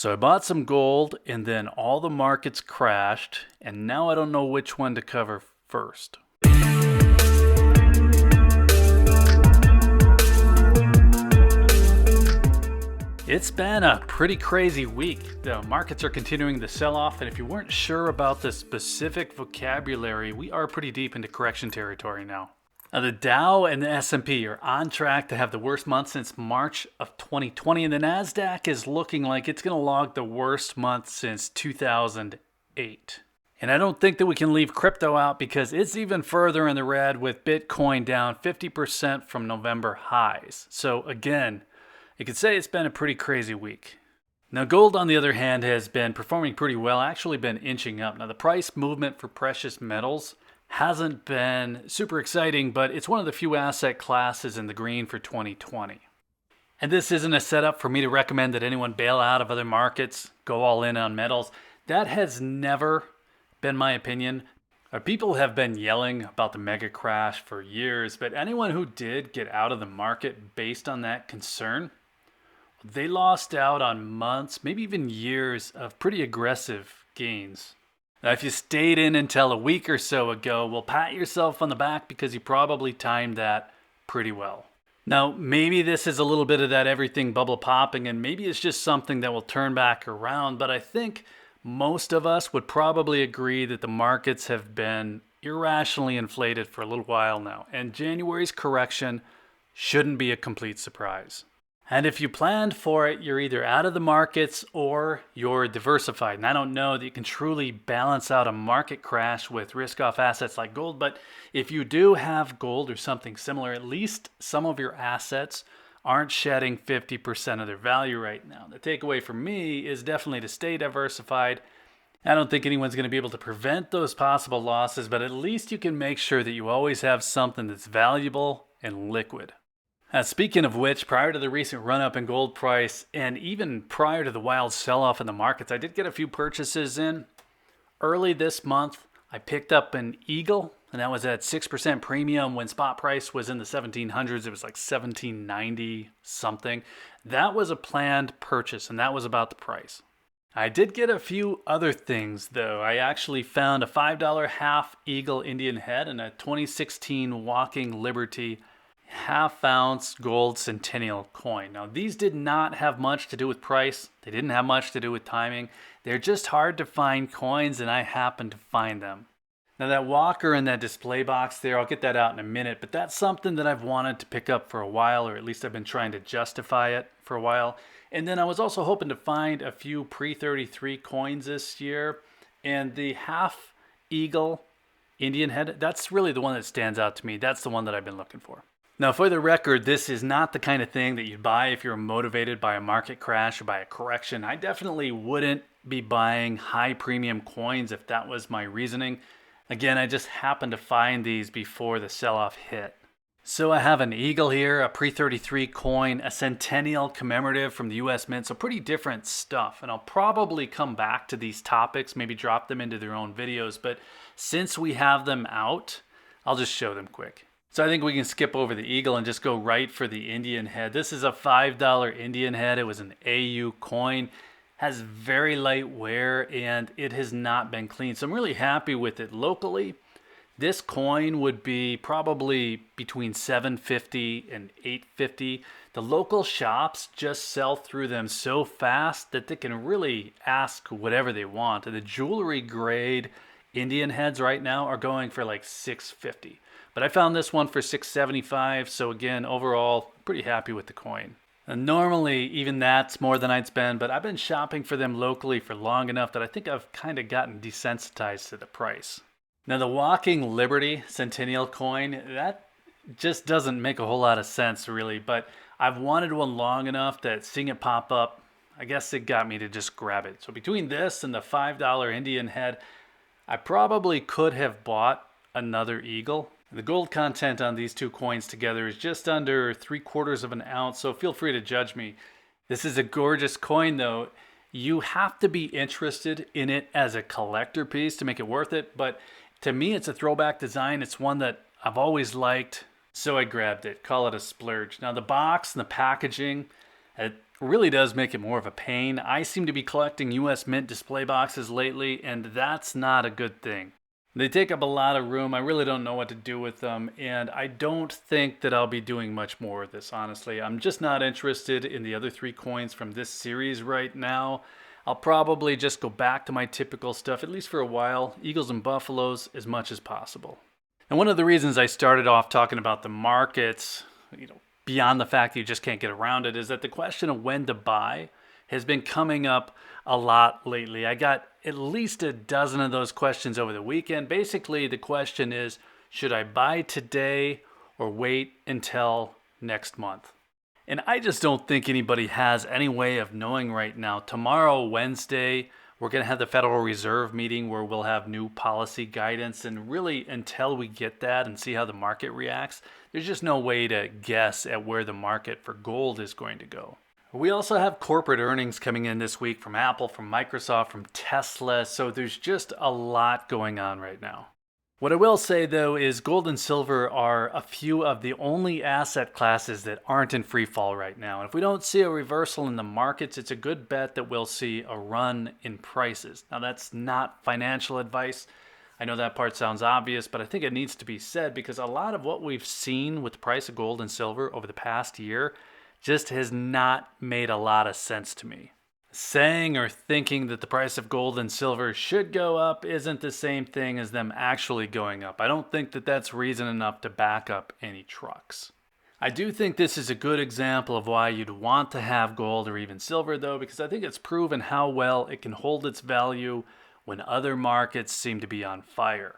So I bought some gold and then all the markets crashed, and now I don't know which one to cover first. It's been a pretty crazy week. The markets are continuing to sell off, and if you weren't sure about the specific vocabulary, we are pretty deep into correction territory now. Now, the Dow and the S&P are on track to have the worst month since March of 2020, and the NASDAQ is looking like it's going to log the worst month since 2008. And I don't think that we can leave crypto out because it's even further in the red with Bitcoin down 50% from November highs. So again, you could say it's been a pretty crazy week. Now, gold, on the other hand, has been performing pretty well, actually been inching up. Now, the price movement for precious metals hasn't been super exciting, but it's one of the few asset classes in the green for 2020. And this isn't a setup for me to recommend that anyone bail out of other markets, go all in on metals. That has never been my opinion. People have been yelling about the mega crash for years, but anyone who did get out of the market based on that concern, they lost out on months, maybe even years of pretty aggressive gains. Now, if you stayed in until a week or so ago, well, pat yourself on the back because you probably timed that pretty well. Now, maybe this is a little bit of that everything bubble popping, and maybe it's just something that will turn back around, but I think most of us would probably agree that the markets have been irrationally inflated for a little while now, and January's correction shouldn't be a complete surprise. And if you planned for it, you're either out of the markets or you're diversified. And I don't know that you can truly balance out a market crash with risk-off assets like gold, but if you do have gold or something similar, at least some of your assets aren't shedding 50% of their value right now. The takeaway for me is definitely to stay diversified. I don't think anyone's going to be able to prevent those possible losses, but at least you can make sure that you always have something that's valuable and liquid. Speaking of which, prior to the recent run-up in gold price and even prior to the wild sell-off in the markets, I did get a few purchases in. Early this month, I picked up an Eagle, and that was at 6% premium when spot price was in the 1700s. It was like 1790 something. That was a planned purchase, and that was about the price. I did get a few other things, though. I actually found a $5 half Eagle Indian head and a 2016 Walking Liberty half-ounce gold centennial coin. Now, these did not have much to do with price. They didn't have much to do with timing. They're just hard to find coins, and I happened to find them. Now, that walker in that display box there, I'll get that out in a minute, but that's something that I've wanted to pick up for a while, or at least I've been trying to justify it for a while. And then I was also hoping to find a few pre-33 coins this year, and the half Eagle Indian head, that's really the one that stands out to me. That's the one that I've been looking for. Now, for the record, this is not the kind of thing that you'd buy if you're motivated by a market crash or by a correction. I definitely wouldn't be buying high premium coins if that was my reasoning. Again, I just happened to find these before the sell-off hit. So I have an Eagle here, a pre-33 coin, a centennial commemorative from the US Mint, so pretty different stuff. And I'll probably come back to these topics, maybe drop them into their own videos, but since we have them out, I'll just show them quick. So I think we can skip over the Eagle and just go right for the Indian head. This is a $5 Indian head. It was an AU coin. Has very light wear and it has not been cleaned. So I'm really happy with it. Locally, this coin would be probably between $7.50 and $8.50. The local shops just sell through them so fast that they can really ask whatever they want. The jewelry grade Indian heads right now are going for like $6.50. But I found this one for $6.75, so again, overall, pretty happy with the coin. And normally, even that's more than I'd spend, but I've been shopping for them locally for long enough that I think I've kind of gotten desensitized to the price. Now, the Walking Liberty Centennial coin, that just doesn't make a whole lot of sense, really, but I've wanted one long enough that seeing it pop up, I guess it got me to just grab it. So between this and the $5 Indian head, I probably could have bought another Eagle. The gold content on these two coins together is just under 3/4 of an ounce, so feel free to judge me. This is a gorgeous coin, though. You have to be interested in it as a collector piece to make it worth it, but to me, it's a throwback design. It's one that I've always liked, so I grabbed it. Call it a splurge. Now, the box and the packaging, really does make it more of a pain. I seem to be collecting US Mint display boxes lately, and that's not a good thing. They take up a lot of room. I really don't know what to do with them, and I don't think that I'll be doing much more of this, honestly. I'm just not interested in the other 3 coins from this series right now. I'll probably just go back to my typical stuff, at least for a while, Eagles and Buffaloes as much as possible. And one of the reasons I started off talking about the markets, beyond the fact that you just can't get around it, is that the question of when to buy has been coming up a lot lately. I got at least a dozen of those questions over the weekend. Basically, the question is, should I buy today or wait until next month? And I just don't think anybody has any way of knowing right now. Tomorrow, Wednesday, we're going to have the Federal Reserve meeting where we'll have new policy guidance. And really, until we get that and see how the market reacts, there's just no way to guess at where the market for gold is going to go. We also have corporate earnings coming in this week from Apple, from Microsoft, from Tesla. So there's just a lot going on right now. What I will say, though, is gold and silver are a few of the only asset classes that aren't in free fall right now. And if we don't see a reversal in the markets, it's a good bet that we'll see a run in prices. Now, that's not financial advice. I know that part sounds obvious, but I think it needs to be said because a lot of what we've seen with the price of gold and silver over the past year just has not made a lot of sense to me. Saying or thinking that the price of gold and silver should go up isn't the same thing as them actually going up. I don't think that that's reason enough to back up any trucks. I do think this is a good example of why you'd want to have gold or even silver, though, because I think it's proven how well it can hold its value when other markets seem to be on fire.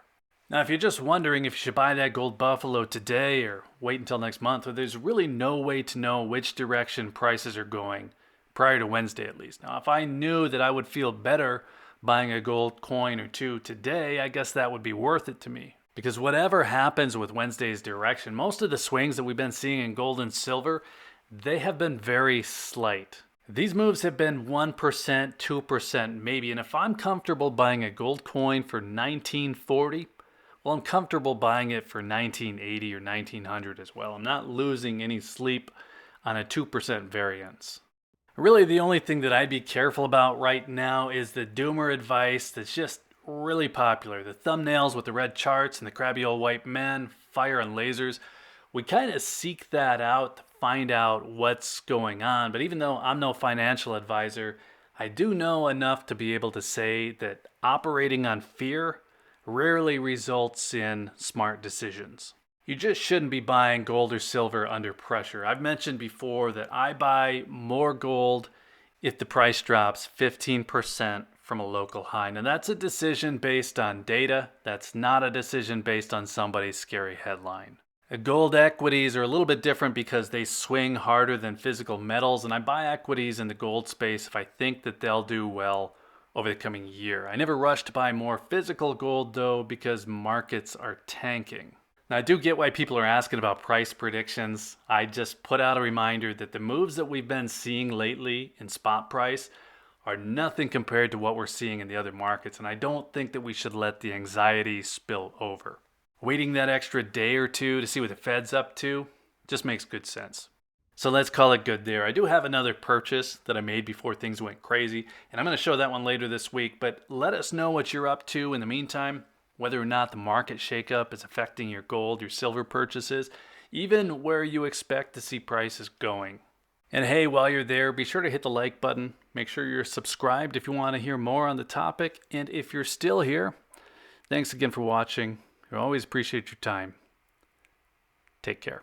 Now, if you're just wondering if you should buy that gold buffalo today or wait until next month, well, there's really no way to know which direction prices are going prior to Wednesday at least. Now, if I knew that I would feel better buying a gold coin or two today, I guess that would be worth it to me. Because whatever happens with Wednesday's direction, most of the swings that we've been seeing in gold and silver, they have been very slight. These moves have been 1%, 2% maybe, and if I'm comfortable buying a gold coin for $19.40, well, I'm comfortable buying it for $19.80 or $1900 as well. I'm not losing any sleep on a 2% variance. Really, the only thing that I'd be careful about right now is the doomer advice that's just really popular. The thumbnails with the red charts and the crabby old white men, fire and lasers. We kind of seek that out to find out what's going on. But even though I'm no financial advisor, I do know enough to be able to say that operating on fear rarely results in smart decisions. You just shouldn't be buying gold or silver under pressure. I've mentioned before that I buy more gold if the price drops 15% from a local high. Now that's a decision based on data. That's not a decision based on somebody's scary headline. Gold equities are a little bit different because they swing harder than physical metals, and I buy equities in the gold space if I think that they'll do well over the coming year. I never rush to buy more physical gold though because markets are tanking. Now I do get why people are asking about price predictions. I just put out a reminder that the moves that we've been seeing lately in spot price are nothing compared to what we're seeing in the other markets, and I don't think that we should let the anxiety spill over. Waiting that extra day or two to see what the Fed's up to just makes good sense. So let's call it good there. I do have another purchase that I made before things went crazy, and I'm going to show that one later this week, but let us know what you're up to in the meantime, whether or not the market shakeup is affecting your gold, your silver purchases, even where you expect to see prices going. And hey, while you're there, be sure to hit the like button. Make sure you're subscribed if you want to hear more on the topic. And if you're still here, thanks again for watching. I always appreciate your time. Take care.